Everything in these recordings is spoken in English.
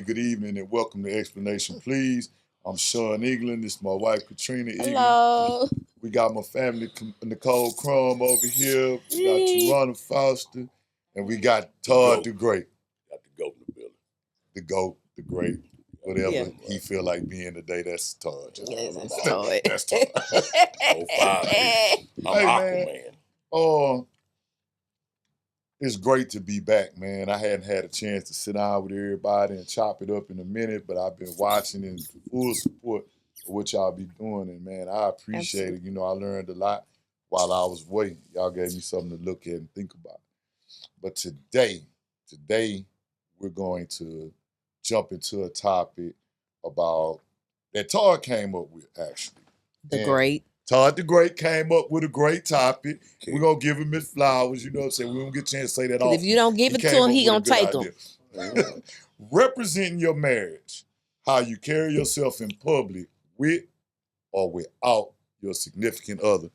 good evening, and welcome to Explanation Please. I'm Sean England. This is my wife, Katrina England. Hello. We got my family, Nicole Crum over here. We got Tarana Foster, and we got Todd the Great. Got the goat in the building. The GOAT, the Great, whatever Yeah. he feel like being today, that's Todd. Yes, that's Todd. That's Todd. 05, baby. I'm Hey, Aquaman. Oh, it's great to be back, man. I hadn't had a chance to sit down with everybody and chop it up in a minute, but I've been watching in full support of what y'all be doing. And, man, I appreciate it. You know, I learned a lot while I was waiting. Y'all gave me something to look at and think about. But today, we're going to jump into a topic about that Todd came up with, actually. The Great. Todd the Great came up with a great topic. We're going to give him his flowers, you know what I'm saying? We don't get a chance to say that often. If you don't give it to him, he going to take them. Representing your marriage, how you carry yourself in public with or without your significant other.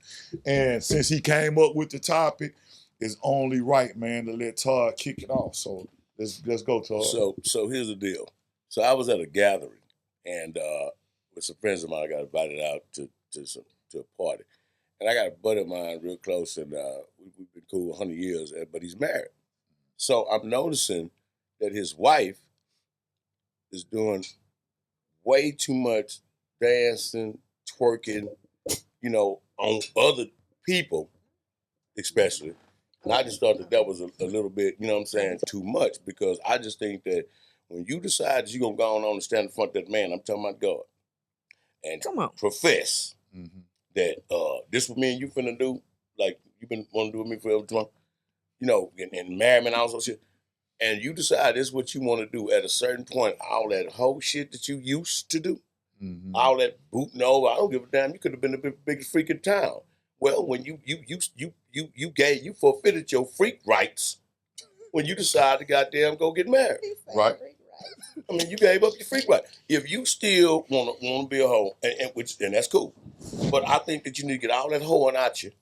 And since he came up with the topic, it's only right, man, to let Todd kick it off. So let's go, Todd. So here's the deal. So I was at a gathering, and with some friends of mine, I got invited out to a party. And I got a buddy of mine real close, and we've been cool 100 years, but he's married. So I'm noticing that his wife is doing way too much dancing, twerking, you know, on other people, especially. And I just thought that was a little bit, you know what I'm saying, too much, because I just think that when you decide you're going to go on and stand in front of that man, I'm talking about God, and profess that this what me and you finna do, like you been wanting to do with me forever, drunk, you know, and marry me and all that shit, and you decide this is what you want to do at a certain point, all that whole shit that you used to do, all that booting over, I don't give a damn, you could have been the biggest freak in town. Well, when you forfeited your freak rights when you decide to goddamn go get married. Right. I mean, you gave up your freak right. If you still want to be a hoe, and that's cool, but I think that you need to get all that hoeing out you,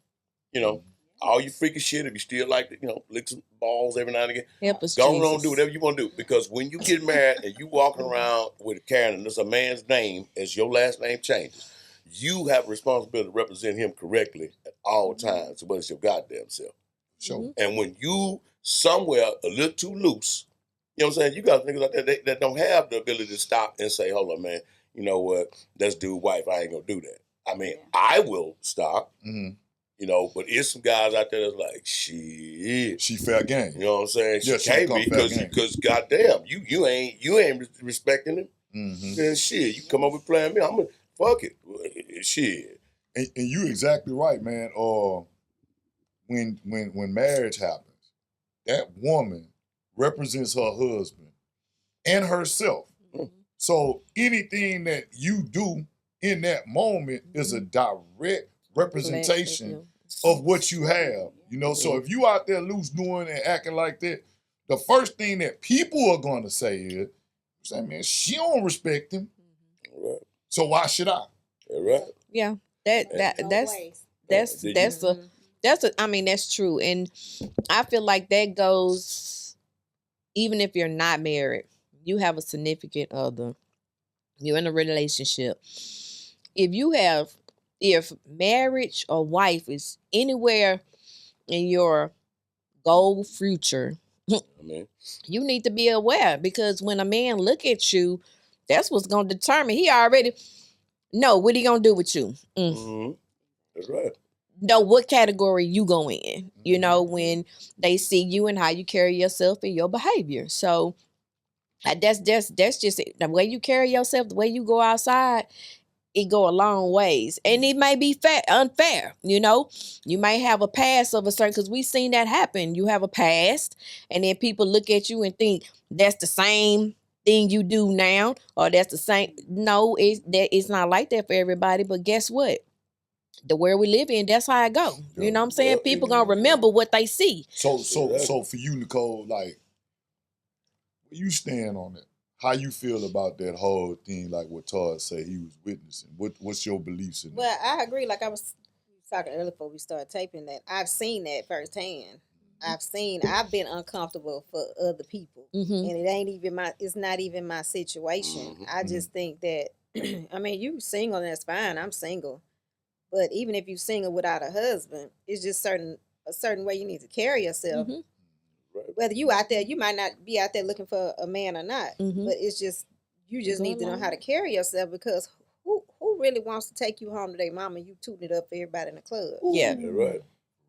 you know, all your freaky shit. If you still like to, you know, lick some balls every now and again, Help us, go Jesus. on, do whatever you want to do. Because when you get married and you walking around with a Karen and there's a man's name as your last name changes, you have a responsibility to represent him correctly at all times. But it's your goddamn self. Sure. And when you somewhere a little too loose, you know what I'm saying? You got niggas out there that don't have the ability to stop and say, hold on, man, you know what? Let's do wife. I ain't going to do that. I mean, I will stop, you know, but it's some guys out there that's like, shit. She fair game. You know what I'm saying? Yeah, She can't be because goddamn, you ain't respecting him. Then shit, you come up with playing me, I'm going to fuck it. Shit. And you exactly right, man. When marriage happens, that woman represents her husband and herself. So anything that you do in that moment is a direct representation of what you have. You know, so if you out there loose doing and acting like that, the first thing that people are going to say is, man, she don't respect him. Right. So why should I? Right. Yeah. I mean, that's true. And I feel like that goes, even if you're not married, you have a significant other, you're in a relationship. If marriage or wife is anywhere in your goal future, you need to be aware, because when a man look at you, that's what's going to determine. He already know what he going to do with you. That's right. Know what category you go in, you know, when they see you and how you carry yourself and your behavior. So that's just it. The way you carry yourself, the way you go outside, it go a long ways. And it may be unfair, you know. You might have a past of a certain, because we've seen that happen. You have a past, and then people look at you and think that's the same thing you do now, or that's the same. No, it's not like that for everybody. But guess what? The world we live in, that's how it go. You know what I'm saying? People gonna remember what they see. So for you, Nicole, like, where you stand on it? How you feel about that whole thing, like what Todd said he was witnessing? What's your beliefs in that? Well, I agree. Like I was talking earlier before we started taping, that I've seen that firsthand. I've been uncomfortable for other people, Mm-hmm. and it's not even my situation. Mhm. I just think that, I mean, you single and that's fine. I'm single, but even if you single without a husband, it's just a certain way you need to carry yourself. Mm-hmm. Right. Whether you out there, you might not be out there looking for a man or not, Mhm. but it's just you just Go need to know along how to with carry yourself, because who really wants to take you home to their mama? You tooting it up for everybody in the club. Yeah. You're right.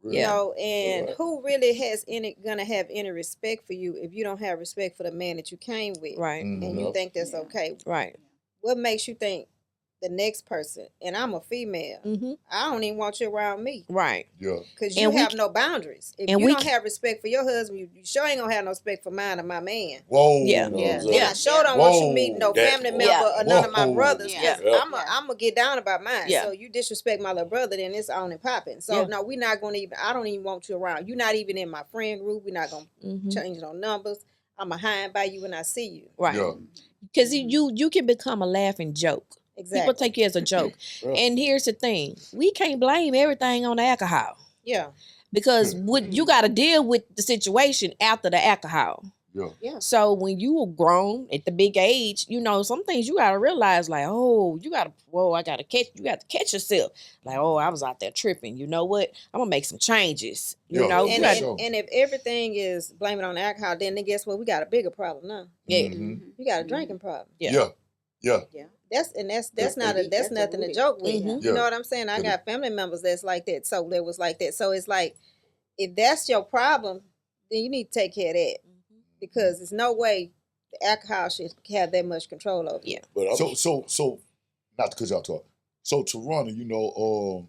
You Yeah. know, and Right. who really gonna have any respect for you if you don't have respect for the man that you came with, Right. and Mhm. you Yep. think that's Yeah. okay? Right. What makes you think the next person? And I'm a female. Mm-hmm. I don't even want you around me, Right. Yeah. because And you we have no boundaries. If and you we don't have respect for your husband, you sure ain't gonna have no respect for mine or my man. Whoa. Yeah. You know what I'm Yeah. saying? And I sure don't want you meeting no Whoa. That family part. member or none of my Whoa. brothers, Yeah. because Yeah. I'm gonna get down about mine. Yeah. So you disrespect my little brother, then it's on and popping. So Yeah. no, we're not gonna even. I don't even want you around. You're not even in my friend group. We're not gonna Mm-hmm. change no numbers. I'm gonna hide by you when I see you. Right. Yeah. Because you can become a laughing joke. Exactly. People take you as a joke. Yeah. And here's the thing: we can't blame everything on the alcohol, Yeah. because you got to deal with the situation after the alcohol. Yeah. Yeah. So when you were grown at the big age, some things you gotta realize, like, oh, you got to catch yourself. Like, oh, I was out there tripping. You know what? I'm gonna make some changes. Yeah. You And, got sure. and if everything is blaming on the alcohol, then guess what? We got a bigger problem now. yeah. Mhm. You got a drinking problem. Yeah. Yeah. Yeah. Yeah, that's That's nothing to root. joke with. Mhm. You know Yeah. what I'm saying? I Yeah. got family members that's like that, so that was like that. So it's like, if that's your problem, then you need to take care of that, because there's no way the alcohol should have that much control over you. Yeah. But I'm, So not to cut y'all talk. So Tarana,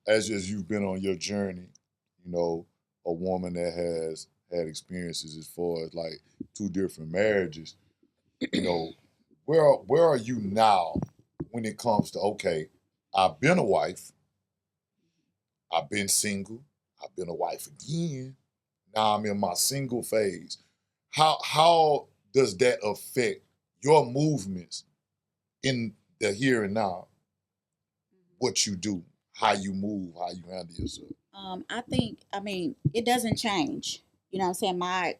as you've been on your journey, a woman that has had experiences as far as like 2 different marriages, where are you now when it comes to, okay, I've been a wife, I've been single, I've been a wife again, now I'm in my single phase. How does that affect your movements in the here and now? What you do, how you move, how you handle yourself. I mean, it doesn't change. You know what I'm saying? My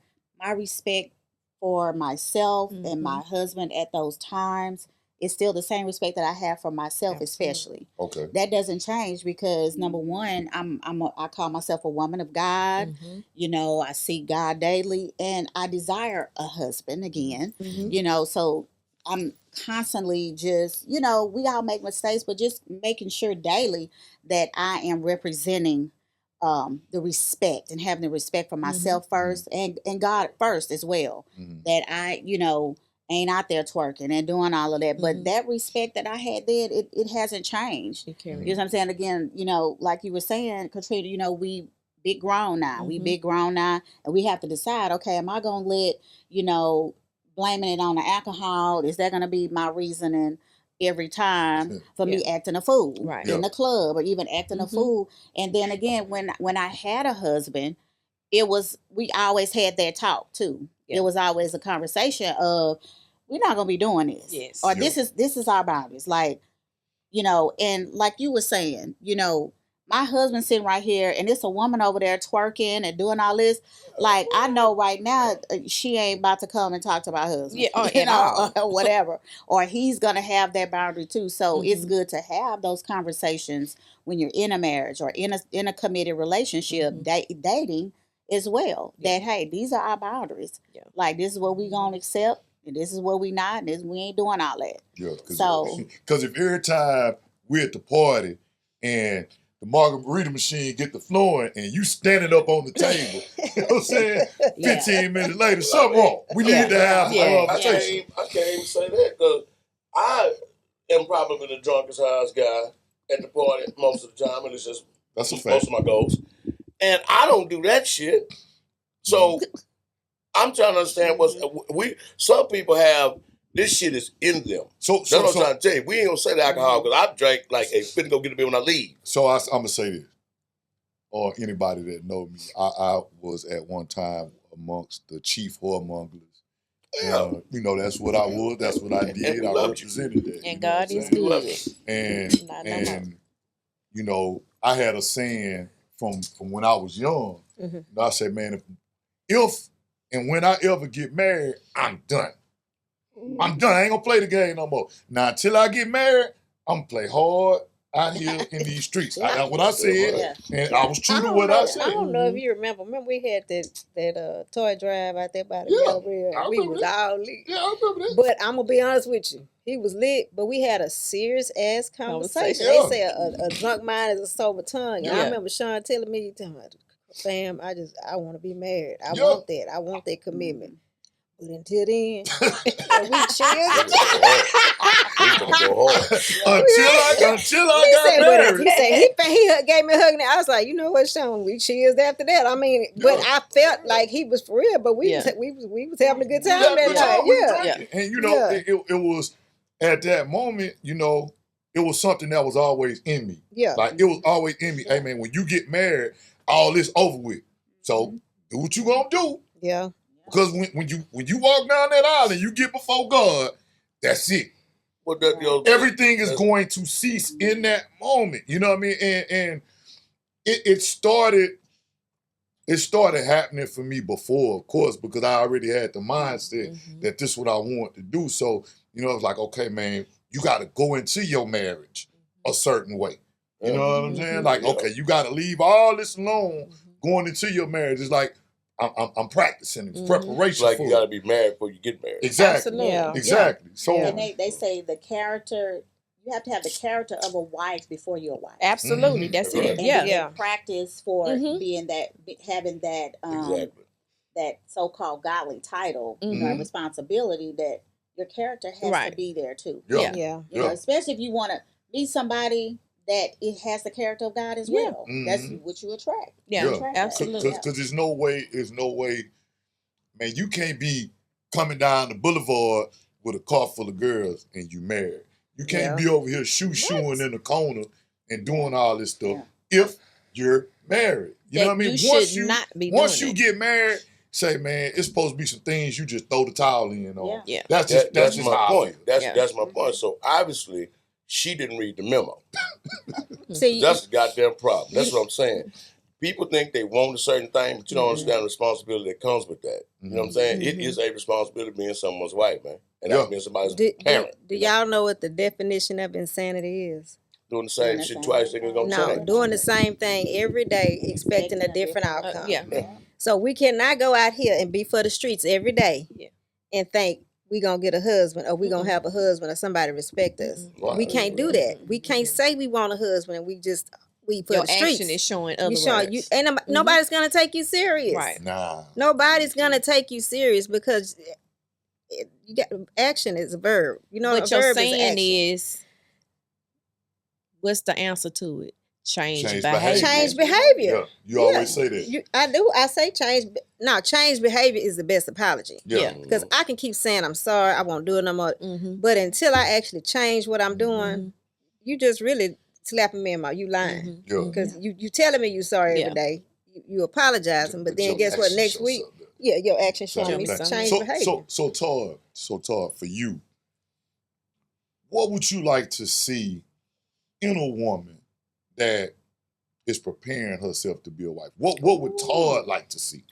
respect for myself and my husband at those times is still the same respect that I have for myself, Absolutely. especially. Okay. That doesn't change, because number one, I call myself a woman of God. Mhm. I see God daily, and I desire a husband again. Mhm. So I'm constantly just, we all make mistakes, but just making sure daily that I am representing the respect and having the respect for myself first, and God first as well. Mhm. That I, ain't out there twerking and doing all of that. Mhm. But that respect that I had then, it hasn't changed. You carry You know what I'm saying? Again, like you were saying, Katrina, we big grown now. We Mhm. big grown now, and we have to decide, okay, am I going to let, blaming it on the alcohol, is that going to be my reasoning every time for me acting a fool Right. in Yeah. the club, or even acting a Mhm. fool? And then again, when I had a husband, we always had that talk too. Yeah. It was always a conversation of, we're not gonna be doing this. Yes. Or Yeah. this is our boundaries. Like, and like you were saying, my husband sitting right here, and it's a woman over there twerking and doing all this. Like, I know right now she ain't about to come and talk to my husband. Yeah, at all. Or whatever. Or he's gonna have that boundary too. So it's Mhm. good to have those conversations when you're in a marriage or in a committed relationship, Mhm. dating as well. Yeah. That, hey, these are our boundaries. Yeah. Like, this is what we gonna accept, and this is what we not, and this we ain't doing all that. Yeah. So- Because if every time we're at the party and the margarita machine get the flowing and you standing up on the table, you know what I'm saying? Yeah. 15 minutes later, something wrong. We need to have Yeah. a I conversation. can't even say that, because I am probably the drunkest highest guy at the party most of the time, and it's just That's a most fact. of my goals. And I don't do that shit. So I'm trying to understand some people have this shit is in them. So That's what I'm so trying to tell you. We ain't gonna say the alcohol, because I drank like a finna go get a beer when I leave. so I'm gonna say this, or anybody that know me, I was at one time amongst the chief whoremongers. Yeah. That's what I was. That's what I did. we I loved you. represented that. And you know what God I'm is saying? We love good. you. And Not no more. I had a saying from when I was young, Mhm. You know, I say, man, if and when I ever get married, I'm done. I'm done. I ain't gonna play the game no more. Now, until I get married, I'm gonna play hard out here in these streets. What I said, Yeah. and I was true to don't what know, I I said. don't know if you remember. Remember we had that toy drive out there by the Yeah, Galleria. I We remember was that. all lit. Yeah, I remember that. But I'm gonna be honest with you, he was lit, but we had a serious ass conversation. Yeah. They say a drunk mind is a sober tongue. And I Yeah. remember Sean telling me, fam, I want to be married. I Yeah. want that. I want that commitment. But until then, we chilled. We gonna go hard. until I got married. He said he gave me a hug, and I was like, you know what, Sean, we chilled after that. I mean, but Yeah. I felt like he was for real, but we Yeah. was having a good We time had a that good night. time. We was Yeah. drinking. And you know, Yeah. it was at that moment, you know, it was something that was always in me. Yeah. Like it was always in me. Hey man, when you get married, all this over with. So do what you gonna do. Yeah. Because when you walk down that aisle and you get before God, that's it. Well, that, you know, Everything is that's- going to cease in that moment. You know what I mean? And it started happening for me before, of course, because I already had the mindset Mhm. that this is what I want to do. So, you know, it's like, okay, man, you got to go into your marriage a certain way. You know what I'm saying? Like, Yeah. okay, you got to leave all this alone going into your marriage. It's like I'm practicing. It's Mhm. preparation like for you it. gotta be married before you get married. Exactly. Absolutely. Yeah. Exactly. So Yeah. And they say the character, you have to have the character of a wife before you're a wife. Absolutely. Mhm. That's Right. it. And Yeah. then Yeah. practice for Mhm. being that, having that Exactly. that so-called godly title, you know, Mhm. responsibility, that your character has Right. to be there too. yeah. Yeah. You know, Yeah. especially if you want to be somebody that it has the character of God as Yeah. well. Mhm. That's what you attract. Yeah. You attract that. Absolutely. Because there's no way, man, you can't be coming down the boulevard with a car full of girls and you married. You can't Yeah. be over here shooing in the corner and doing all this stuff if you're married. You know what I mean? You should not be once doing you it. get married, say, man, it's supposed to be some things you just throw the towel in on. Yeah. Yeah. That's just That's just my how I point. feel. That's my point. So obviously, she didn't read the memo. See, That's the goddamn problem. That's what I'm saying. People think they want a certain thing, but you don't understand the responsibility that comes with that. You know what I'm saying? It is a responsibility being someone's wife, man. And that's Yeah. being somebody's do parent. do you know? y'all know what the definition of insanity is? Doing the same Doing the shit same twice, thing. niggas gonna No, change. doing the same thing every day, expecting a different outcome. Yeah. So we cannot go out here and be for the streets every day Yeah. and think we gonna get a husband or we gonna have a husband or somebody respect us. Right. We can't do that. We can't say we want a husband and we for Your the streets. action is showing You otherwise. showing you ain't nobody's gonna take you serious. Right. Nah. Nobody's gonna take you serious because you got action is a verb. You know, What a you're verb saying action. is, what's the answer to it? Change Change behavior. Change behavior. Yeah. You always say that. I do. I say change. No, change behavior is the best apology. Yeah. Because I can keep saying I'm sorry, I won't do it no more. Mm-hmm. But until I actually change what I'm doing, you just really slapping me in my. You lying Yeah. because you telling me you sorry every day. You apologizing, but then your guess what? action Next shows week, something. your action showing me Something. change behavior. So Todd, for you, what would you like to see in a woman that is preparing herself to be a wife? What would Todd like to see?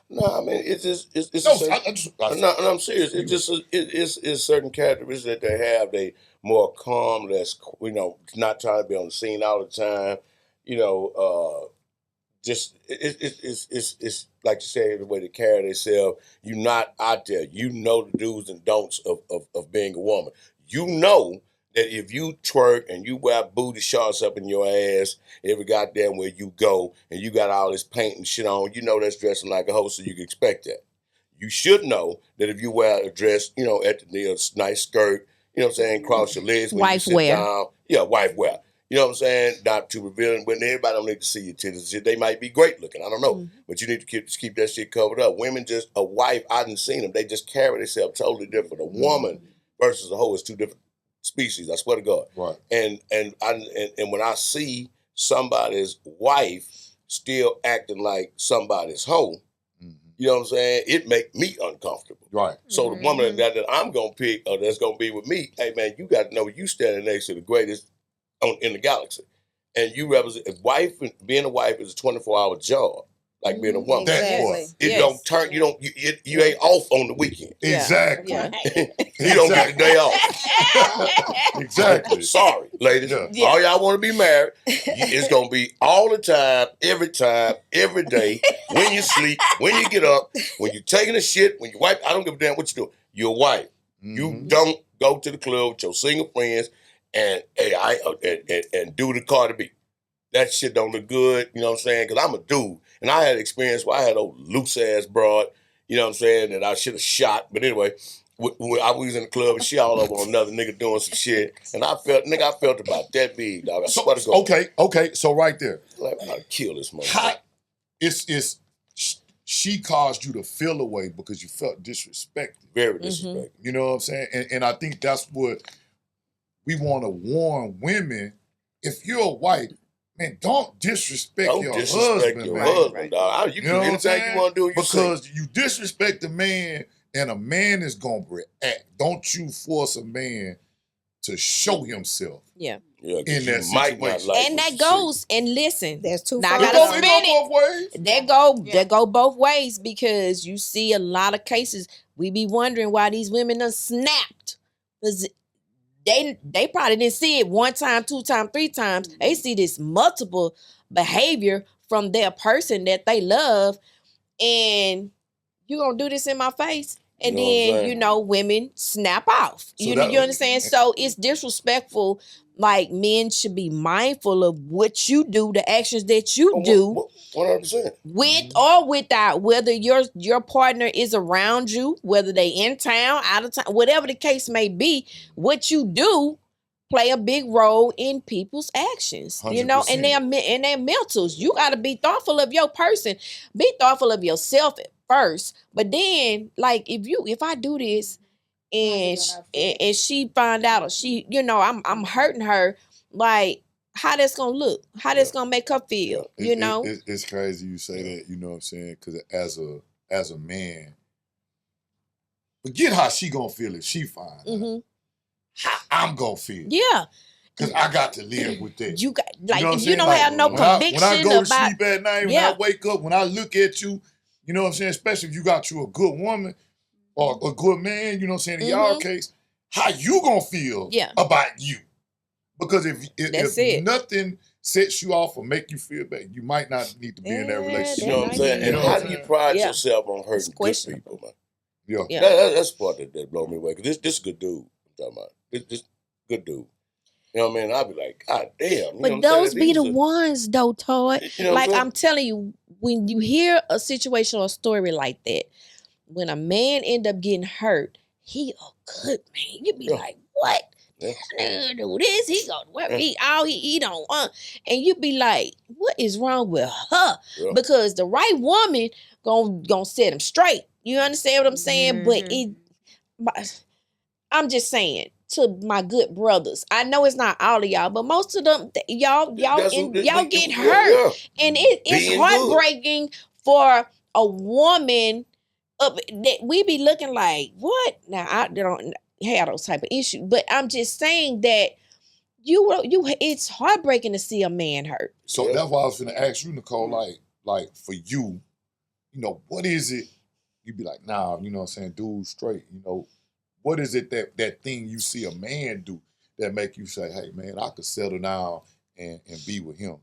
No, I mean it's just it's No, a certain, no, I'm serious. It's just it's certain characteristics that they have. They more calm, less not trying to be on the scene all the time. Just it's like you say, the way they carry themselves. You're not out there. You know the do's and don'ts of being a woman. You know that if you twerk and you wear booty shorts up in your ass every goddamn where you go, and you got all this paint and shit on, you know that's dressing like a hoe, so you can expect that. You should know that if you wear a dress, at the knee, a nice skirt, you know what I'm saying, cross your legs when you Wife sit wear. down. Yeah, wife wear. You know what I'm saying? Not too revealing, but everybody don't need to see your titties. They might be great looking. I don't know. But you need to keep that shit covered up. Women a wife, I didn't seen them. They just carry themselves totally different. A woman versus a hoe is two different species. I swear to God. Right. And when I see somebody's wife still acting like somebody's hoe, you know what I'm saying? It make me uncomfortable. Right. So the woman that I'm gonna pick or that's gonna be with me, hey man, you got to know you standing next to the greatest in the galaxy, and you represent being a wife is a 24-hour job. like being a woman. That Exactly. part. It Yes. don't turn. You ain't off on the weekend. Yeah. Exactly. Yeah. You don't get a day off. Exactly. Sorry, ladies. Yeah. Yeah. All y'all want to be married, it's gonna be all the time, every day. When you sleep, when you get up, when you're taking a shit, when you wipe. I don't give a damn what you do. You're a wife. You Mhm. don't go to the club with your single friends and and do the Cardi B. That shit don't look good, you know what I'm saying? Because I'm a dude. And I had experience where I had a loose ass broad, you know what I'm saying, that I should have shot. But anyway, when I was in the club and she all over on another nigga doing some shit. And I felt about that big, dog. I swear to God. Okay. So right there, Like, I'd kill this motherfucker. how, it's she caused you to feel away because you felt disrespected. Very disrespectful. You know what I'm saying? And I think that's what we want to warn women. If you're a wife, man, don't disrespect Don't your disrespect husband, your man. husband, dog. You You can know do what I'm anything saying? you want to do. You say. Because you disrespect a man, and a man is gonna react. Don't you force a man to show himself. Yeah. Yeah, 'cause in you that might not situation. like And what that you goes, and listen, There's two Now I It gotta go, spin it go it. both ways. that go both ways because you see a lot of cases. We be wondering why these women done snapped. Cause they probably didn't see it one time, 2 times, 3 times. They see this multiple behavior from their person that they love, and you gonna do this in my face. And You know what I'm then, saying? women snap off. So You that- understand? So it's disrespectful. Like, men should be mindful of what you do, the actions that you do, 100%. with or without, whether your partner is around you, whether they in town, out of town, whatever the case may be, what you do play a big role in people's actions. And 100%. their mentals. You got to be thoughtful of your person. Be thoughtful of yourself at first, but then, like, if I do this and and she find out, or she, I'm hurting her, like, how that's gonna look, how that's gonna make her feel, It's crazy you say that, you know what I'm saying? Because as a man, forget how she gonna feel if she find out. Mhm. How I'm gonna feel. Yeah, Because I got to live with that. you got, You know like, what I'm if you saying? don't Like, have no when I conviction go to about, sleep at night, when Yeah. I wake up, when I look at you, you know what I'm saying? Especially if you got you a good woman or a good man, you know what I'm saying? In y'all case, how you gonna feel Yeah. about you? Because if That's it. nothing sets you off or make you feel bad, you might not need to be in that Yeah, relationship. You know what I'm might saying? be. And You know how what do I'm you saying? pride Yeah. yourself on It's hurting good questionable. people, man? Yeah. Yeah. That's the part that blow me away. Cause this good dude I'm talking about. This good dude. You know what I mean? I'd be like, God damn. You know what But I'm those saying? be He the was a- ones, though, Todd. You know what Like, I'm I'm saying? telling you, when you hear a situation or a story like that, when a man end up getting hurt, he a good man. You be Yeah. like, what? Yeah. This nigga do this, he gonna work, Yeah. he don't want. And you be like, what is wrong with her? Yeah. Because the right woman gonna set him straight. You understand what I'm saying? But I'm just saying, to my good brothers, I know it's not all of y'all, but most of them, y'all That's and what- y'all we- get yeah, hurt, yeah. and it's Being heartbreaking for a woman. That we be looking like, what? Now I don't have those type of issues, but I'm just saying that it's heartbreaking to see a man hurt. So Yeah. that's why I was gonna ask you, Nicole, like for you, what is it? You be like, nah, you know what I'm saying, dude, straight, what is it that thing you see a man do that make you say, hey man, I could settle down and be with him?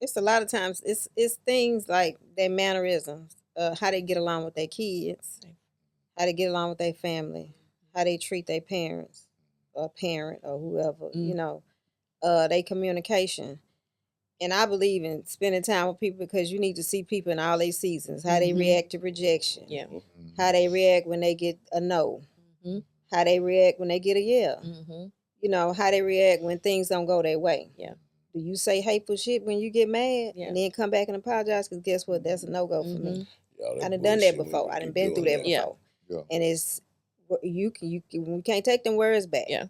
It's a lot of times it's things like their mannerisms, how they get along with their kids, how they get along with their family, how they treat their parents or parent or whoever, their communication. And I believe in spending time with people because you need to see people in all their seasons, how they Mhm. react to rejection, Yeah. how they react when they get a no, Mhm. how they react when they get a yeah, Mhm. how they react when things don't go their way. Yeah. Do you say hateful shit when you get mad Yeah. and then come back and apologize? Because guess what? That's a no-go for me. Mhm. Y'all, I done done bullshit that before. when I you done keep been through doing that Yeah. before. Yeah. And it's, we can't take them words back. Yeah.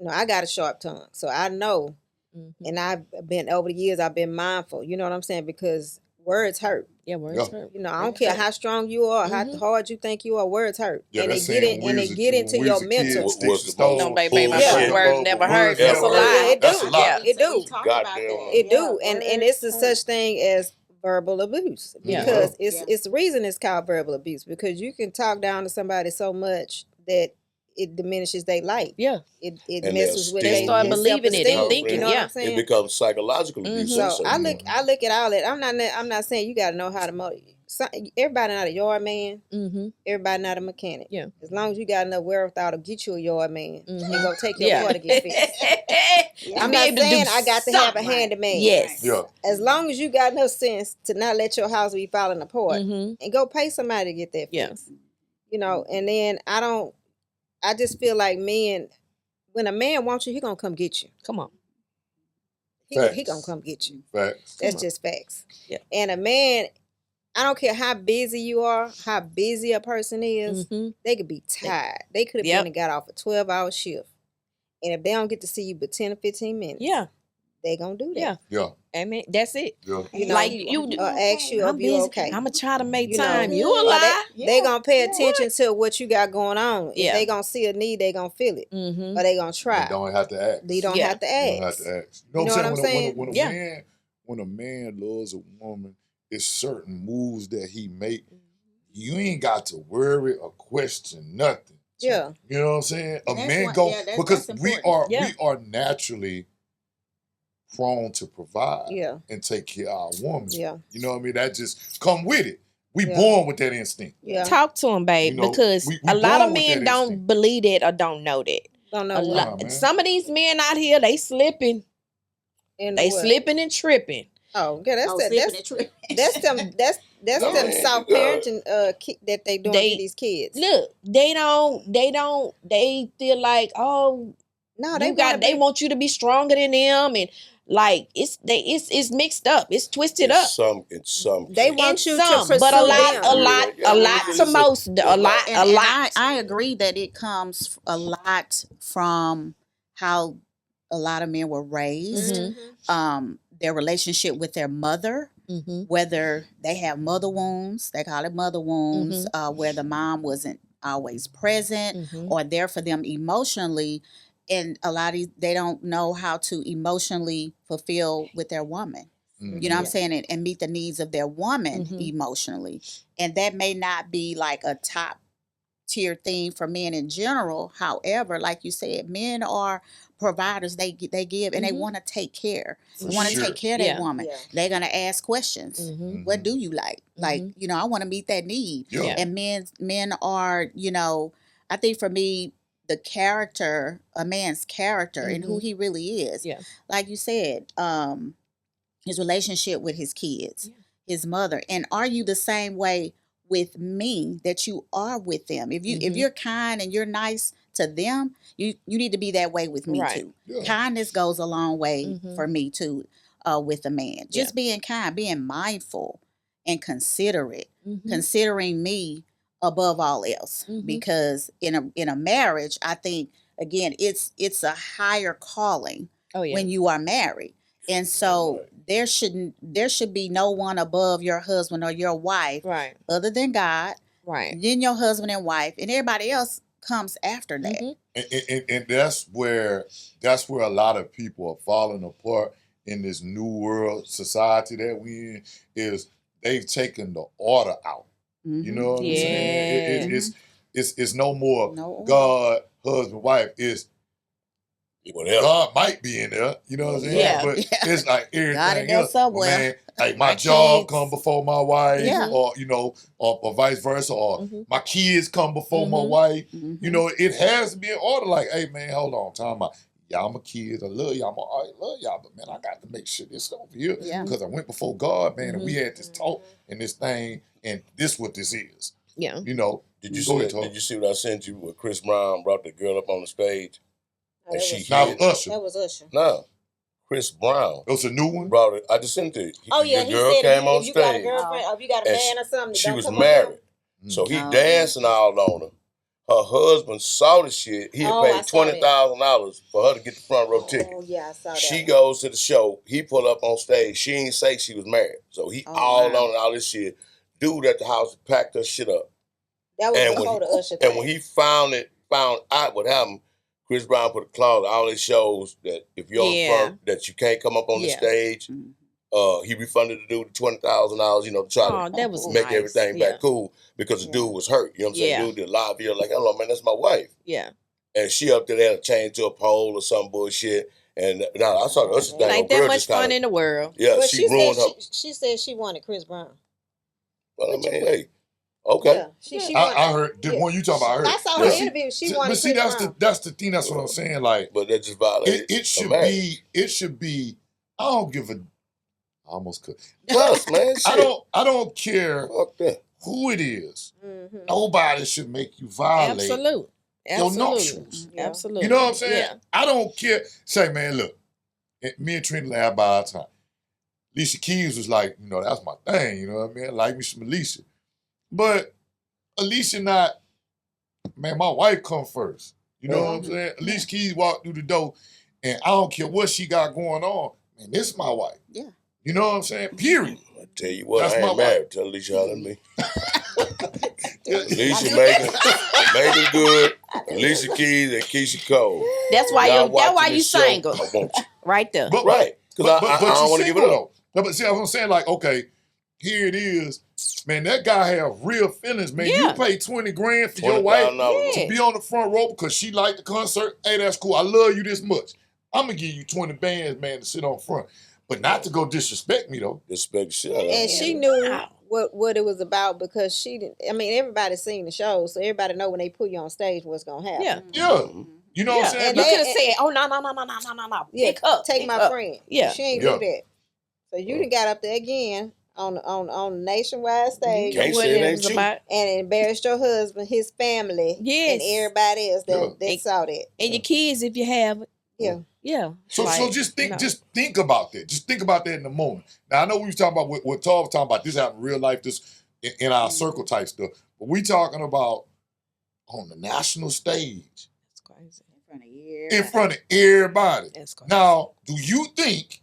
I got a sharp tongue. So I know, Mhm. and I've been, over the years, I've been mindful. You know what I'm saying? Because words hurt. Yeah, words Yeah. hurt. You know, I don't care how strong you are, how Mhm. hard you think you are. Words hurt, Yeah, and that they get saying, in, and they "Where's get the- into where's your the kid mental. What sticks was to the stone, most No, baby, my Yeah. words never hurt. Words That's never a lie. hurt. Yeah, it That's do. a lie. Yeah. It do. We talked God about damn that. right. It Yeah, do, and words it's a hurt. such thing as verbal abuse Yeah. because Yeah. it's the reason it's called verbal abuse because you can talk down to somebody so much that it diminishes their life. Yeah. It And messes with they their start believing it and self-esteem, thinking, You know yeah. what I'm It saying? becomes psychological abuse. Mhm. at a So certain I point. look at all that. I'm not saying you got to know how to everybody not a yard man. Mm-hmm. Everybody not a mechanic. Yeah. As long as you got enough wherewithal to get you a yard man and Mhm. go take your Yeah. car to get fixed. I'm Be not able to do saying I got to have a something. handyman. Yes. Yeah. As long as you got enough sense to not let your house be falling apart Mm-hmm. and go pay somebody to get that Yeah. fixed. You know, and then I just feel like men, when a man wants you, he gonna come get you. Come on. He Facts. gonna come get you. Facts. That's on. just facts. Yeah. And a man, I don't care how busy you are, how busy a person is, Mm-hmm. they could be tired. They could have Yep. been and got off a 12-hour shift. And if they don't get to see you but 10 or 15 minutes, Yeah. they gonna do that. Yeah. Yeah. Amen. That's it. Yeah. You know, Like you ask you I'm if you busy. okay. I'm gonna try to make You know, time. You a Or lie. they gonna pay Yeah. attention to what you got going on. If Yeah. they gonna see a need, they gonna feel it. Mm-hmm. Or they gonna You try. don't have to ask. You don't Yeah. have to You ask. don't have to ask. You know, You know what what I'm I'm saying? saying? When a Yeah. man, when a man loves a woman, it's certain moves that he make. You ain't got to worry or question nothing. Yeah. You know what I'm saying? A That's man what- go yeah, that's because we important. Yeah. are naturally prone to provide Yeah. and take care of our woman. Yeah. You know what I mean? That just come with it. We Yeah. born with that instinct. Yeah. Talk to him, babe, You know, because we a lot born of with men that don't instinct. believe that or don't know that. Don't know A what. lot. man. Some of these men out here, they slipping. And They what? slipping and tripping. Oh, yeah, that's Oh, that. slipping and tripping. That's them. That's No, them man, soft you got parenting that they doing They- to these kids. Look, they feel like, oh, No, they want you to be stronger than them, and like it's mixed up. It's twisted up. In some They cases. want In you to some, pursue but a lot Yeah, to most, a lot. And I agree that it comes a lot from how a lot of men were raised, Mhm. their relationship with their mother, Mm-hmm. whether they have mother wounds, they call it mother wounds, where the mom wasn't always present Mm-hmm. or there for them emotionally. And a lot of they don't know how to emotionally fulfill with their woman. Mhm. You know what I'm Yeah. saying? And meet the needs of their woman Mhm. emotionally. And that may not be like a top tier thing for men in general. However, like you said, men are providers. They give and they Mhm. want to take care. For They want to sure. take care of their Yeah. woman. Yeah. They're going to ask questions. Mm-hmm. What do you like? Like, Mhm. I want to meet that need. Yeah. Yeah. And men are, I think for me, the character, a man's character and who he really is. Yeah. Like you said, his relationship with his kids, his mother. And are you the same way with me that you are with them? If Mhm. you're kind and you're nice to them, you need to be that way with me Right. too. Yeah. Kindness goes a long way Mhm. for me too, with a man. Just being kind, being mindful and considerate, Mm-hmm. considering me above all else. Mhm. Because in a marriage, I think again, it's a higher calling Oh yeah. when you are married. And so there should be no one above your husband or your wife right. other than God, Right. then your husband and wife, and everybody else comes after that. Mhm. And that's where a lot of people are falling apart in this new world society that we in, is they've taken the order out. You know what I'm saying? It's no more No order. God, husband, wife. It's Whatever. God might be in there, you know what I'm saying? Yeah. But Yeah. it's like God in everything there else. somewhere. Man, like My my job kids. come before my wife, Yeah. or or vice versa, or Mhm. my kids come before my Mhm. wife. Mhm. You know, it has to be in order. Like, hey man, hold on, time out. Y'all my kids, I love y'all, I love y'all, but man, I got to make sure this over here Yeah. because I went before God, man, and we Mhm. had this talk and this thing, and this what this is. Yeah. You know, Did you Go see? ahead, Tom. Did you see what I sent you? Where Chris Brown brought the girl up on the stage, Oh, and that she was- now hid. Usher, That was Usher. No, Chris Brown that's a new one. brought it. I just sent it. Oh yeah, the he girl said came on if you got a stage. girlfriend or if you got a And man or something, She don't was come up here. married, so he Oh. dancing all on her. her husband saw the shit. He had Oh, I paid saw that. $20,000 for her to get the front row ticket. Oh yeah, I saw that. She one. goes to the show. He pull up on stage. She ain't say she was married. So he Oh, all wow. on all this shit. Dude at the house packed her shit up. That was And before the Usher and thing. when he found out what happened, Chris Brown put a clause on all his shows that if you're on the front, that you can't come up on the Yeah. stage. He refunded the dude $20,000, to try Oh, to that was make nice. everything Yeah. back cool because the dude was hurt. You know what I'm saying? Yeah. Dude did live video like, hello, man, that's my wife. Yeah. And she up there had a chain to a pole or some bullshit. And now I saw the Usher thing. Ain't on that girl much just kinda, fun in the world. yeah, But she ruined her. she said she wanted Chris Brown. Well, I mean, hey, okay. Yeah, she wanted. I heard the one you talking about. I heard. I saw But her see- interview. She but wanted see, Chris that's Brown. that's the thing. That's what I'm saying. Like But that just violated. it her should marriage. be. I don't give a. I almost could. Plus, man, shit. I don't care Fuck that. who it is. Mhm. Nobody should make you violate Absolute. your Absolutely. nuptials. Yeah. Absolutely. You know what I'm saying? Yeah. I don't care. Say, man, look, me and Trina laugh by our time. Alicia Keys was like, that's my thing. You know what I mean? I like me some Alicia. But Alicia man, my wife come first. You know what I'm saying? Alicia Keys walked through the door, and I don't care what she got going on. Man, this is my wife. Yeah. You know what I'm saying? Period. I tell you what, That's I my ain't wife. married. Tell Alicia holler at me. Alicia Megan Good, Alicia Keys, and Keisha Cole. That's why Y'all you. That's why watching you this show, single. I want you. Right there. But, Right. Because I but don't you want to give it single, up. though. But see, I was saying, like, okay, here it is. Man, that guy have real feelings, man. Yeah. You pay 20 grand for your wife $20,000. Yeah. to be on the front row because she liked the concert. Hey, that's cool. I love you this much. I'm going to give you 20 bands, man, to sit on front. But not to go disrespect me, though. Respect the shit out of And her. she knew Wow. what it was about because she didn't. I mean, everybody seen the show, so everybody know when they put you on stage what's gonna happen. Yeah. Yeah. You know what I'm Yeah. saying? And You they- could have said, "Oh no, Yeah, pick up, take pick my up." friend. Yeah. She ain't Yeah. do that. So you done got up there again on nationwide stage Can't What say it it ain't was you. about. and embarrassed your husband, his family, Yes. and everybody else that Yeah. saw that. And your kids, if you have, Yeah. yeah. So Like, just think, no. just think about that. Just think about that in the moment. Now I know we was talking about what Todd was talking about. This happened in real life, this in our circle type stuff. But we talking about on the national stage That's crazy. in front of everybody. That's crazy. Now, do you think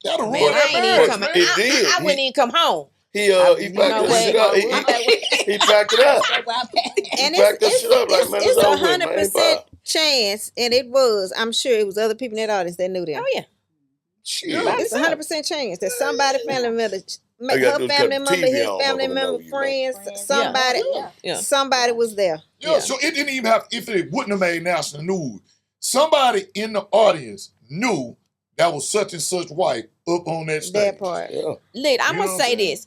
that'll Man, ruin I that ain't even marriage, coming. man? It did. I wouldn't even come home. He You packed know that shit up. what? He packed it up. And He packed that shit up like, man, it's it's over with, man. 100% Bye. chance, and it was. I'm sure it was other people in that audience that knew them. Oh yeah. Shit. It's 100% chance that somebody family member, All you gotta do her is family cut the member, TV his on, family motherfucker know member, you know. friends, somebody, Yeah. somebody was there. Yeah, Yeah. so it didn't even have, if it wouldn't have made national news, somebody in the audience knew that was such and such wife up on that stage. That part. Yeah. Look, I'm You know gonna what I'm say saying? this.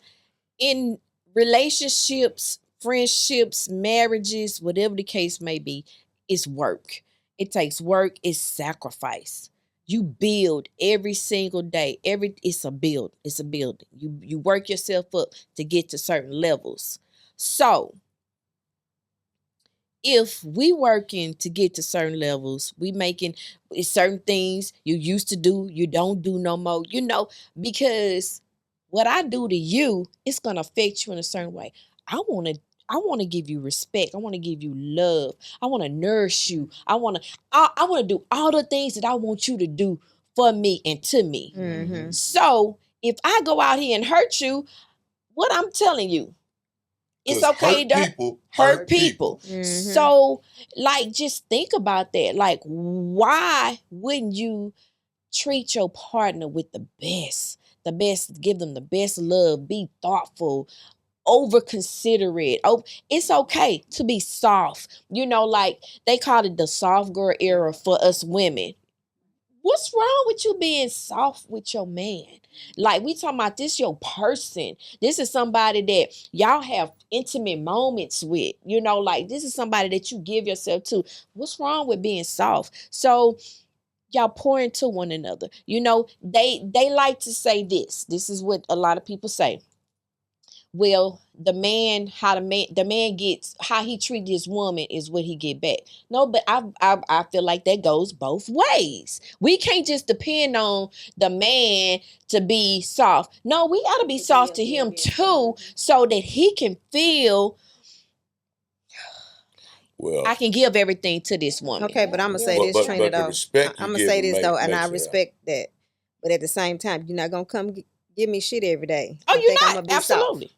In relationships, friendships, marriages, whatever the case may be, it's work. It takes work, it's sacrifice. You build every single day. It's a build. It's a building. You work yourself up to get to certain levels. So if we working to get to certain levels, we making certain things you used to do, you don't do no more, because what I do to you, it's gonna affect you in a certain way. I wanna give you respect. I wanna give you love. I wanna nourish you. I wanna do all the things that I want you to do for me and to me. Mm-hmm. So if I go out here and hurt you, what I'm telling you, it's 'Cause okay hurt to people hurt people. Mhm. So, like, just think about that. Like, why wouldn't you treat your partner with the best? The best, give them the best love, be thoughtful, over considerate. Oh, it's okay to be soft. Like they call it the soft girl era for us women. What's wrong with you being soft with your man? Like, we talking about this your person. This is somebody that y'all have intimate moments with. Like, this is somebody that you give yourself to. What's wrong with being soft? So y'all pour into one another. They like to say this. This is what a lot of people say. Well, the man gets how he treats his woman is what he get back. No, but I feel like that goes both ways. We can't just depend on the man to be soft. No, we gotta be soft to him too, so that he can feel Well, I can give everything to this woman. Okay, but I'm gonna say But- this, but Trina. the Though respect you I'm gonna give say her this though, and I makes her respect that. But at the same time, you're not gonna come give me shit every day. Oh, and you're think I'm not. gonna be soft. Absolutely.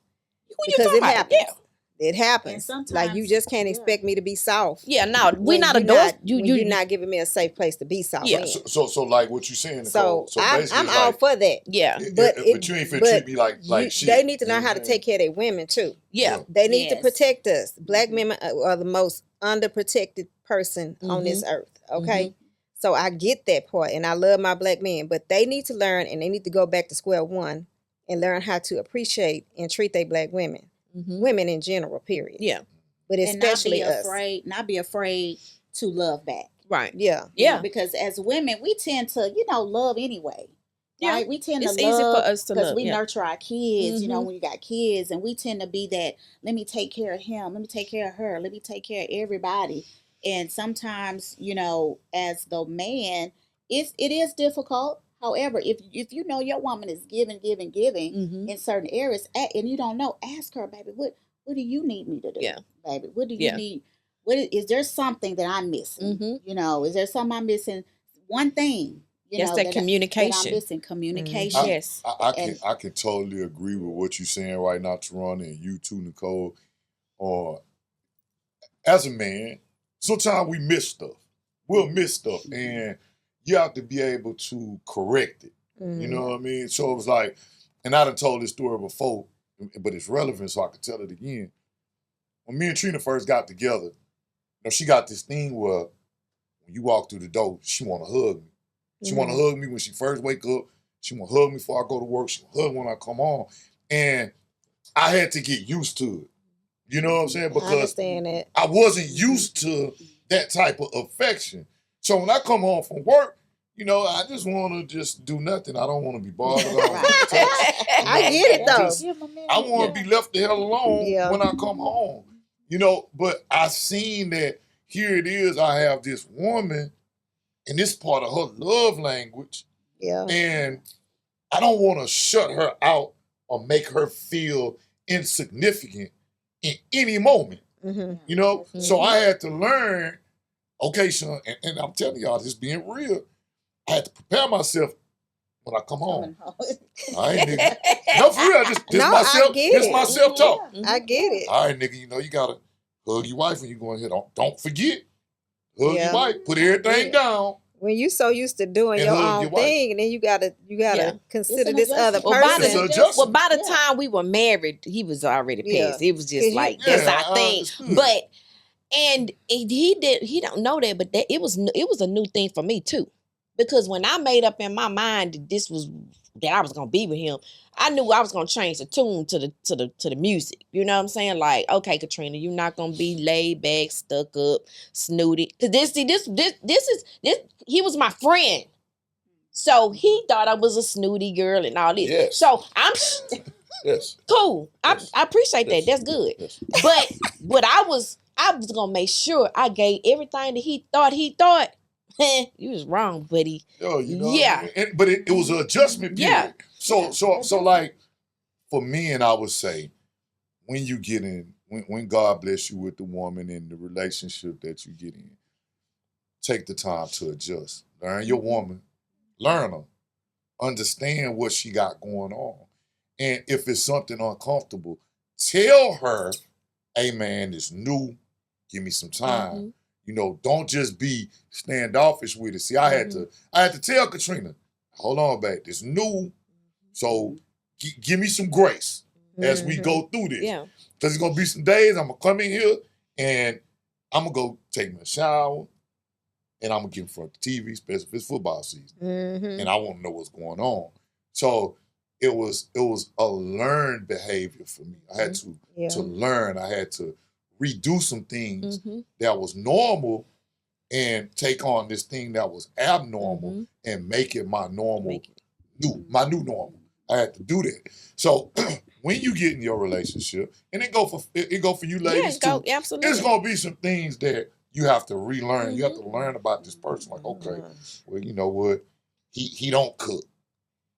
Who you Because talking it about? happens. Yeah. It happens. And Like you sometimes- just can't yeah. expect me to be soft. Yeah, no, we when not you're adults. when you're not giving me a safe place to be soft. Yeah. in. So like what you saying, So, Nicole. So I'm basically, it's all like, for that. Yeah. But but you ain't finna treat me like shit. They need to You know learn how what to I'm take care of their women too. Yeah. They need to Yes. protect us. Black women are the most underprotected person on this Mm-hmm. earth. Okay. So I get that part and I love my black men, but they need to learn and they need to go back to square one and learn how to appreciate and treat their black women. Mm-hmm. Women in general, period. Yeah. But And especially us. not be afraid to love back. Right. Yeah. Yeah. Because as women, we tend to, love anyway. Yeah. Right? We tend It's to easy love for us to because love. we Yeah. nurture our kids, Mhm. when you got kids, and we tend to be that, let me take care of him, let me take care of her, let me take care of everybody. And sometimes, as the man, it is difficult. However, if you know your woman is giving Mm-hmm. in certain areas, and you don't know, ask her, baby, what do you need me to do? Yeah. Baby, what do you Yeah. need? Is there something that I'm missing? Mm-hmm. Is there something I'm missing? One thing, That's that that I'm communication. missing, communication. Yes. I can totally agree with what you're saying right now, Tarana, and you too, Nicole. As a man, sometimes we miss stuff. We'll miss stuff, and you have to be able to correct it. You know what I mean? So it was like, and I done told this story before, but it's relevant, so I can tell it again. When me and Trina first got together, she got this thing where when you walk through the door, she want to hug me. She want to hug me when she first wake up. She want to hug me before I go to work. She want to hug me when I come home. And I had to get used to it. You know what I'm saying? I Because understand that. I wasn't used to that type of affection. So when I come home from work, I just want to just do nothing. I don't want to be bothered. I don't wanna be touched. I get it though. Just- I want to be left the hell alone when I come home. But I seen that here it is. I have this woman, and this part of her love language, Yeah. and I don't want to shut her out or make her feel insignificant in any moment. Mm-hmm. So I had to learn. Okay, Sean, and I'm telling y'all, this being real, I had to prepare myself when I come home. All right, nigga. No, for real. This No, I myself. get This it. myself talk. I get it. All right, nigga. You gotta hug your wife when you go in here. Don't forget. Hug Yeah. your wife. Put everything Yeah. down. When you so used to doing And your hug own your wife. thing, and then you gotta Yeah. consider an this other adjustment. Well, by It's an the, adjustment. well, by the Yeah. time we were married, he was already Yeah. pissed. It was just Yeah, like yeah, that's our I thing. understood. But and he don't know that, but it was a new thing for me too, because when I made up in my mind that I was gonna be with him, I knew I was gonna change the tune to the music. You know what I'm saying? Like, okay, Katrina, you're not gonna be laid back, stuck up, snooty. Cause this he was my friend. So he thought I was a snooty girl and all this. Yes. So I'm Yes. cool. Yes. I appreciate Yes. that. That's good. Yes. But I was gonna make sure I gave everything that he thought. You was wrong, buddy. Yo, Yeah. But it was an adjustment period. Yeah. So like for men, I would say when you get in, when God bless you with the woman and the relationship that you get in, take the time to adjust. Learn your woman, learn her, understand what she got going on. And if it's something uncomfortable, tell her, hey man, it's new. Give me some time. Don't just be standoffish with it. See, I had to tell Katrina, hold on, babe, this new. So give me some grace as we go through this. Yeah. Because it's gonna be some days I'm gonna come in here and I'm gonna go take me a shower and I'm gonna get in front of the TV, especially if it's football season. Mm-hmm. And I want to know what's going on. So it was a learned behavior for me. I had to learn. I had to redo some things that was normal and take on this thing that was abnormal and make it my normal, my new normal. I had to do that. So when you get in your relationship, and it go for you ladies too. Absolutely. There's gonna be some things that you have to relearn. You have to learn about this person. Like, okay, well, you know what? He don't cook.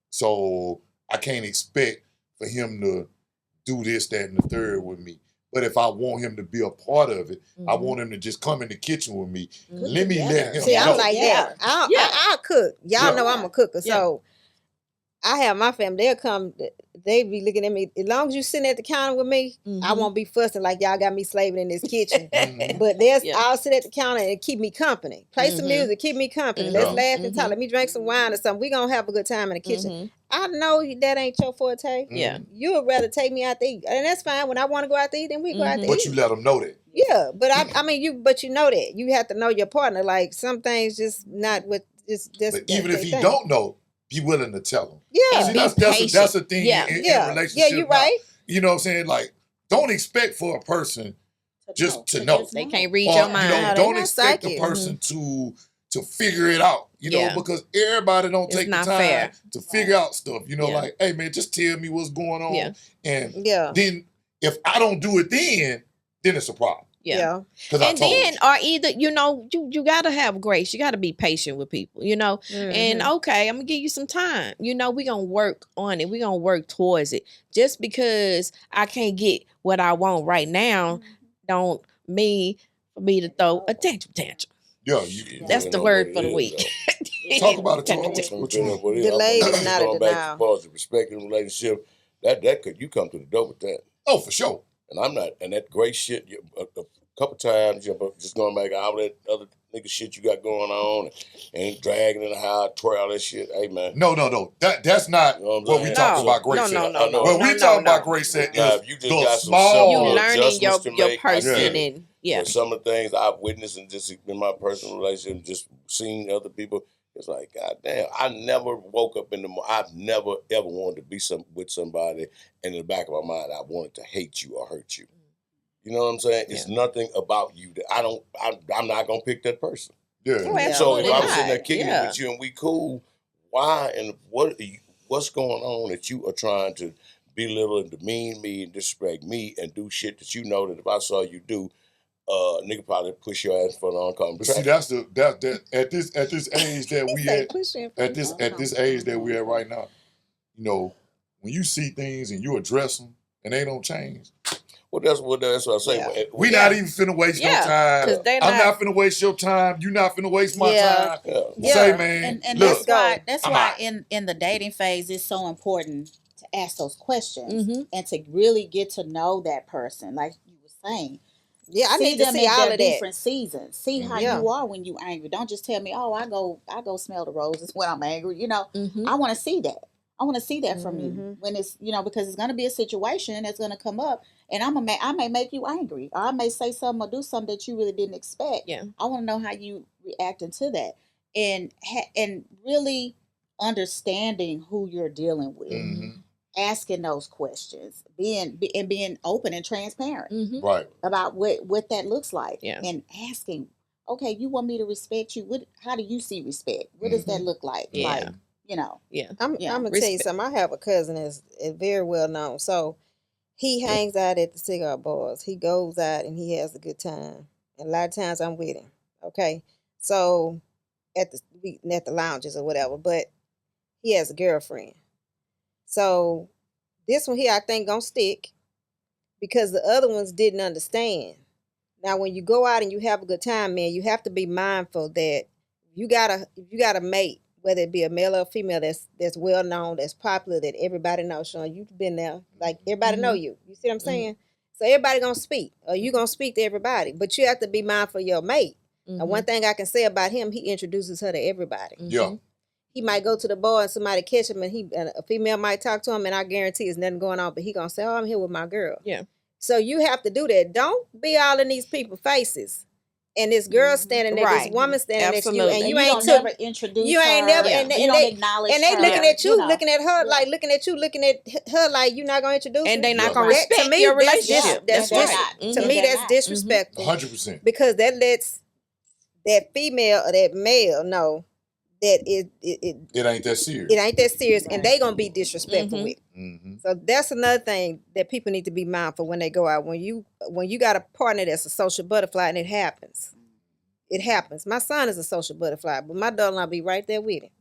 So I can't expect for him to do this, that, and the third with me. But if I want him to be a part of it, I Mhm. want him to just come in the kitchen with me. Mhm. Let me together. let him See, know. I'm like that. Yeah. I'll cook. Y'all Yeah. know I'm a cooker. Yeah. So I have my family, they'll come, they be looking at me. As long as you sitting at the counter with me, I Mhm. won't be fussing like y'all got me slaving in this kitchen. Mhm. But Yeah. I'll sit at the counter and keep me company. Play some Mhm. music, keep me company. Mhm. Let's laugh and talk. Mhm. Let me drink some wine or something. We gonna have a good time in the kitchen. Mhm. I know that ain't your forte. Yeah. You would rather take me out to eat, and that's fine. When I want to go out to eat, then we go out to Mhm. But eat. you let him know that. Yeah, but I mean, but you know that you have to know your partner. Like some things, just not with just. But even if he don't know, be willing to tell him. Yeah, See, be that's patient. a thing Yeah. in yeah, relationship. you now. right. You know what I'm saying? Like, don't expect for a person just to know. just They know. can't read Or, your you mind. know, No, they don't not expect the psychic. person to figure it out. You know, Yeah. because everybody don't It's take the not time fair. to figure out stuff. You know, Yeah. like, hey man, just tell me what's going on. Yeah. And Yeah, then if I don't do it then it's a problem. Yeah. yeah. Because I And told then, you. or either, you got to have grace. You got to be patient with people, And Mhm. okay, I'm going to give you some time. We're going to work on it. We're going to work towards it. Just because I can't get what I want right now, don't mean for me to throw a tantrum. Yeah, That's the word for the week. Talk about it, Tom. Tantrum. What you mean? Delayed is not a going back denial. as far as the respect in the relationship, that could you come to the door with that. Oh, for sure. And I'm not, and that great shit, a couple times, but just going back all that other nigga shit you got going on, and ain't dragging in the house, twirl that shit. Hey, man. No. That's not You know what I'm what we saying? talk No. about. Great No, set. no, no, no. What no, we no, talk no. about great set Now, is if you just the got some small. You simple learning adjustments to your make, I person get it. and yeah. But some of the things I've witnessed and just in my personal relationship, just seeing other people, it's like, God damn, I never woke up in the morning. I've never ever wanted to be with somebody, and in the back of my mind, I wanted to hate you or hurt you. You know what I'm saying? It's nothing about you that I'm not gonna pick that person. Yeah. Oh, Yeah. So if absolutely I'm sitting there not. kicking Yeah. it with you and we cool, why and what's going on that you are trying to belittle and demean me and disrespect me and do shit that you know that if I saw you do, nigga probably push your ass for an oncoming But see, traffic. that's that at this age that He we say at push him. at this age that we at right now, when you see things and you address them and they don't change, Well, that's what I say. Yeah. we not even finna waste no time. 'Cause they're I'm not- not finna waste your time. You not finna waste my Yeah. time. Yeah. Say, man, And look, that's I'm why out. in the dating phase it's so important to ask those questions Mhm. and to really get to know that person, like you were saying. Yeah, I need to them see in all their of that. different seasons. See how Yeah. you are when you angry. Don't just tell me, "Oh, I go smell the roses when I'm angry." Mhm. I want to see that. I want to see that from you Mhm. when it's because it's going to be a situation that's going to come up, and I may make you angry, or I may say something or do something that you really didn't expect. Yeah. I want to know how you reacting to that, and really understanding who you're dealing with, Mhm. asking those questions, being open and transparent Mhm. Right. about what that looks like, Yeah. and asking, okay, you want me to respect you? How do you see respect? What does that look like? Yeah. Like, Yeah. I'm Yeah. gonna tell you Respect. something. I have a cousin that's very well known. So he hangs out at the cigar bars. He goes out and he has a good time. And a lot of times I'm with him. Okay. So at the lounges or whatever, but he has a girlfriend. So this one here I think gonna stick because the other ones didn't understand. Now when you go out and you have a good time, man, you have to be mindful that you got a mate, whether it be a male or a female that's well known, that's popular, that everybody knows. Sean, you've been there, like everybody know you. You see what I'm saying? So everybody gonna speak, or you gonna speak to everybody, but you have to be mindful of your mate. And one thing I can say about him, he introduces her to everybody. Yeah. He might go to the bar and somebody catch him, and a female might talk to him, and I guarantee there's nothing going on, but he gonna say, "Oh, I'm here with my girl." Yeah. So you have to do that. Don't be all in these people's faces. And this girl standing there, Right. this woman standing next to you, Absolutely. and you you ain't don't took, never introduce you ain't her, never, Yeah. and, you and don't they acknowledge and they her, looking at you, looking at her, Yeah. like looking at you, looking at her, like you not gonna introduce And me. they not Yeah. gonna That, respect to me, your that's relationship. Yeah. That's And they're right. not. Mhm. To And me, they're that's not. disrespectful 100%. because that lets that female or that male know that it It ain't that serious. it ain't that serious, and Right. they gonna be disrespectful Mhm. with it. Mm-hmm. So that's another thing that people need to be mindful when they go out. When you got a partner that's a social butterfly, and it happens. It happens. My son is a social butterfly, but my daughter-in-law be right there with him.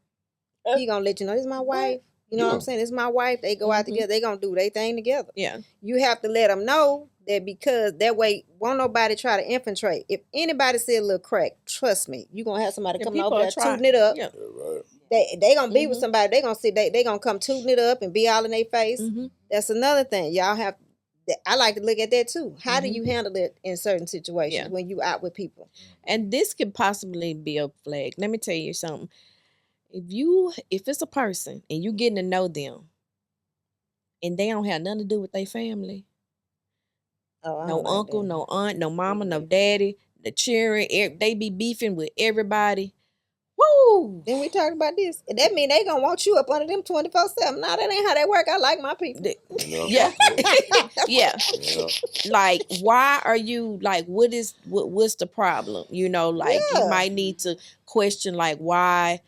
He gonna let you know, this is my wife. You know what I'm Yeah. saying? It's my wife. They go out Mhm. together. They gonna do their thing together. Yeah. You have to let them know that, because that way won't nobody try to infiltrate. If anybody see a little crack, trust me, you gonna have somebody Yeah, coming people over are there trying. tooting it up. Yeah. Yeah, right. They gonna be with Mhm. somebody. They gonna see they gonna come tooting it up and be all in their face. Mm-hmm. That's another thing. Y'all have. I like to look at that too. How do Mhm. you handle it in certain situations Yeah. when you out with people? And this could possibly be a flag. Let me tell you something. If it's a person and you getting to know them and they don't have nothing to do with their family, Oh, I no don't like uncle, that. no aunt, no mama, no daddy, the children, they be beefing with everybody. Woo! Then we talk about this. That mean they gonna want you up under them 24/7. No, that ain't how they work. I like my people. You know? Yeah. Yeah. Yeah. Like, why are you like, what's the problem? Like you Yeah. might need to question like why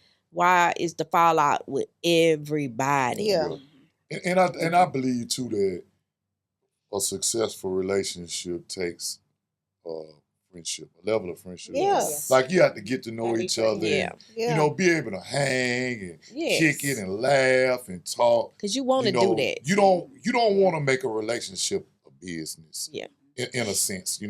is the fallout with everybody? Yeah. And I believe too that a successful relationship takes friendship, a level of friendship. Yeah. Like you have to get to know Gotta be each other, Yeah. and, Yeah. be able to hang and Yes. kick it and laugh and talk. Because you want to do that. You don't want to make a relationship a business. Yeah. In a sense,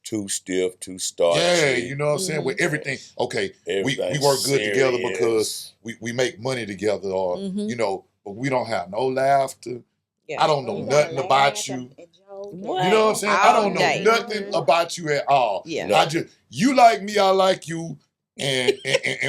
Too stiff, too starchy. Yeah, you know what I'm saying? With everything, okay, we work good together because we make money together, or Mhm. but we don't have no laughter. Yeah. I don't know nothing about you. What? You know what I'm saying? I don't know All day. nothing about you at all. Yeah. You like me, I like you, and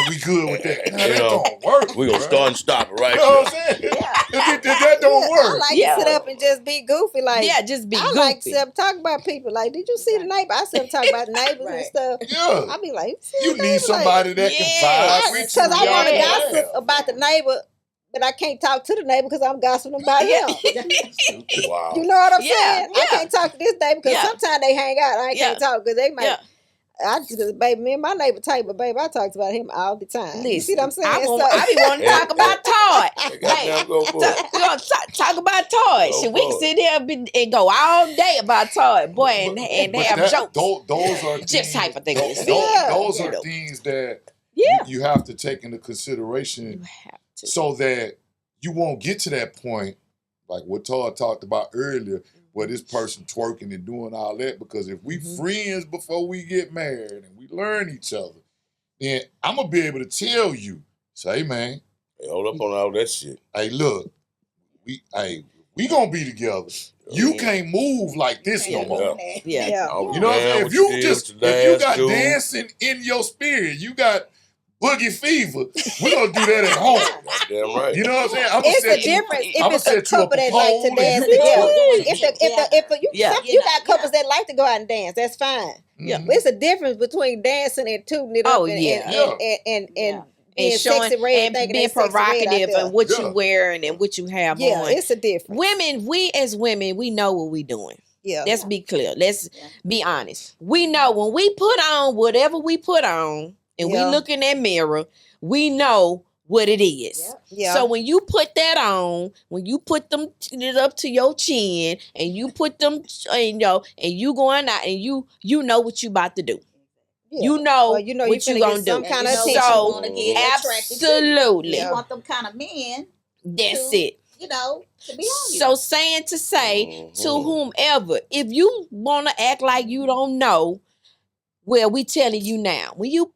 we good with that. Now, You that know, don't work. We're going to start and stop it right You know what there. I'm saying? Yeah. That don't I work. like Yeah. to sit up and just be goofy. Like, Yeah, just be I goofy. like to sit up and talk about people. Like, did you see the neighbor? I sit up and talk about neighbors and Right. stuff. Yeah. I be like, You need somebody that can vibe with you. because I want to Yes. gossip about the neighbor, but I can't talk to the neighbor because I'm gossiping about him. Wow. You know what I'm Yeah, saying? I yeah. can't talk to this neighbor because Yeah. sometimes they hang out. I Yeah. can't talk because they might. Yeah. I just, baby, me and my neighbor tight, but baby, I talked about him all the time. You see what I'm saying? I So- be wanting to talk about Todd. Hey, goddamn, go for it. We're going to talk about Todd. Go Shit, we can for it. sit there and go all day about Todd, boy, and But have that- jokes. Those are Just things, hypothetically. those Yeah. are things that Yeah. you have to take into You consideration have to. so that you won't get to that point, like what Todd talked about earlier, where this person twerking and doing all that. Because if we friends before we get married and we learn each other, then I'm gonna be able to tell you, say, man, Hey, hold up on all that shit. hey, look, we gonna be together. You Yeah. can't move like this no more. Yeah. Yeah. I don't You know what I'm care saying? what If you did, just what your if you dads got do. dancing in your spirit, you got boogie fever, we're gonna do that at home. Goddamn right. You know what I'm saying? I'm It's a difference if I'ma it's a set you up couple a that like to pole dance and you together. twerk. Yeah. You got couples that like to go out and dance. That's fine. Yeah. But it's a difference between dancing and tooting it up Oh, and, yeah. and And being showing sexy red and thinking being they sexy red out provocative there. and what Yeah. you wearing and what you have Yeah, on. it's a difference. Women, we as women, we know what we doing. Yeah. Let's be clear. Let's be honest. We know when we put on whatever we put on and we Yeah. look in that mirror, we know what it is. Yeah. So when you put that on, when you put them it up to your chin and you put them and you going out and you know what you about to do. Yeah. You know, Well, you know what you you finna gonna get some do. kind you of know attention. what you So, want to get attracted to. absolutely. Yeah. You want them kind of men, That's to- it. you know, to be on you. So saying to say to Mhm. whomever, if you want to act like you don't know, well, we telling you now. When you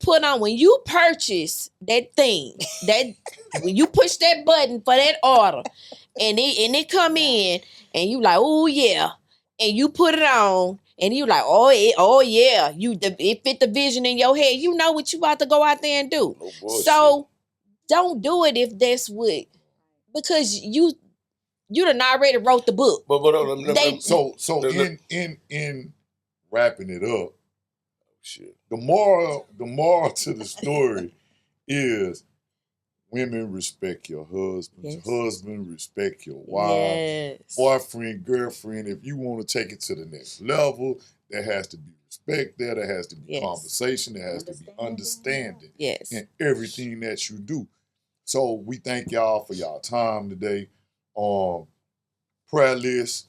purchase that thing, when you push that button for that order, and it come in, and you like, oh yeah, and you put it on, and you like, oh yeah, it fit the vision in your head. You know what you about to go out there and do. No bullshit. So don't do it if that's what, because you done already wrote the book. But They- So Look. in wrapping it up, shit. the moral to the story is women respect your husbands. Yes. Husband respect your wife. Yes. Boyfriend, girlfriend. If you want to take it to the next level, there has to be respect there. There has to be Yes. conversation. There has to be understanding Yes. in everything that you do. So we thank y'all for y'all time today. Prayer list.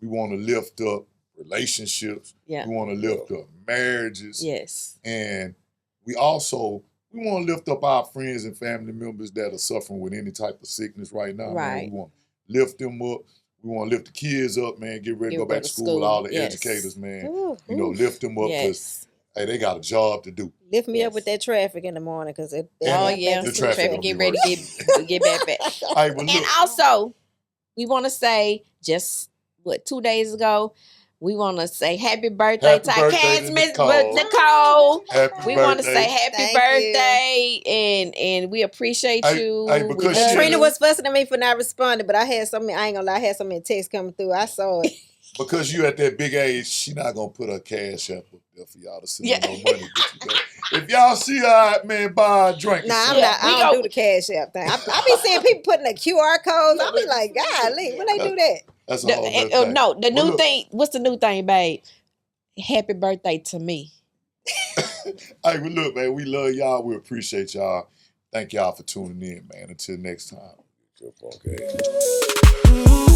We want to lift up relationships. Yeah. We want to lift up marriages. Yes. And we also we want to lift up our friends and family members that are suffering with any type of sickness right now. Man. Right. We want to lift them up. We want to lift the kids up, man. Get ready to go back to school. All the educators, man. Ooh, You know, ooh. lift them up because Yes. hey, they got a job to do. Lift me up Yes. with that traffic in the morning because And Oh yeah, the the traffic traffic gonna get be ready worse. to get back. Hey, but And look, also, we want to say just 2 days ago, we want to say happy birthday Happy to our birthday cast to Miss Nicole. Nicole. happy We birthday. want to say happy Thank birthday, and we appreciate Hey, you. hey, We because love she- Trina you. was fussing at me for not responding, but I had so many. I ain't gonna lie, I had so many texts coming through. I saw it. Because you at that big age, she not gonna put her cash up there for y'all to send Yeah. her no money. But you know, if y'all see her, man, buy a drink. or Nah, I'm something. not. I we don't go- do the Cash App thing. I be seeing people putting the QR codes. I be like, golly, when they do that? That's a whole nother thing. No, the Well, new look, thing. What's the new thing, babe? Happy birthday to me. Hey, well, look, man, we love y'all. We appreciate y'all. Thank y'all for tuning in, man. Until next time. Your phone, okay?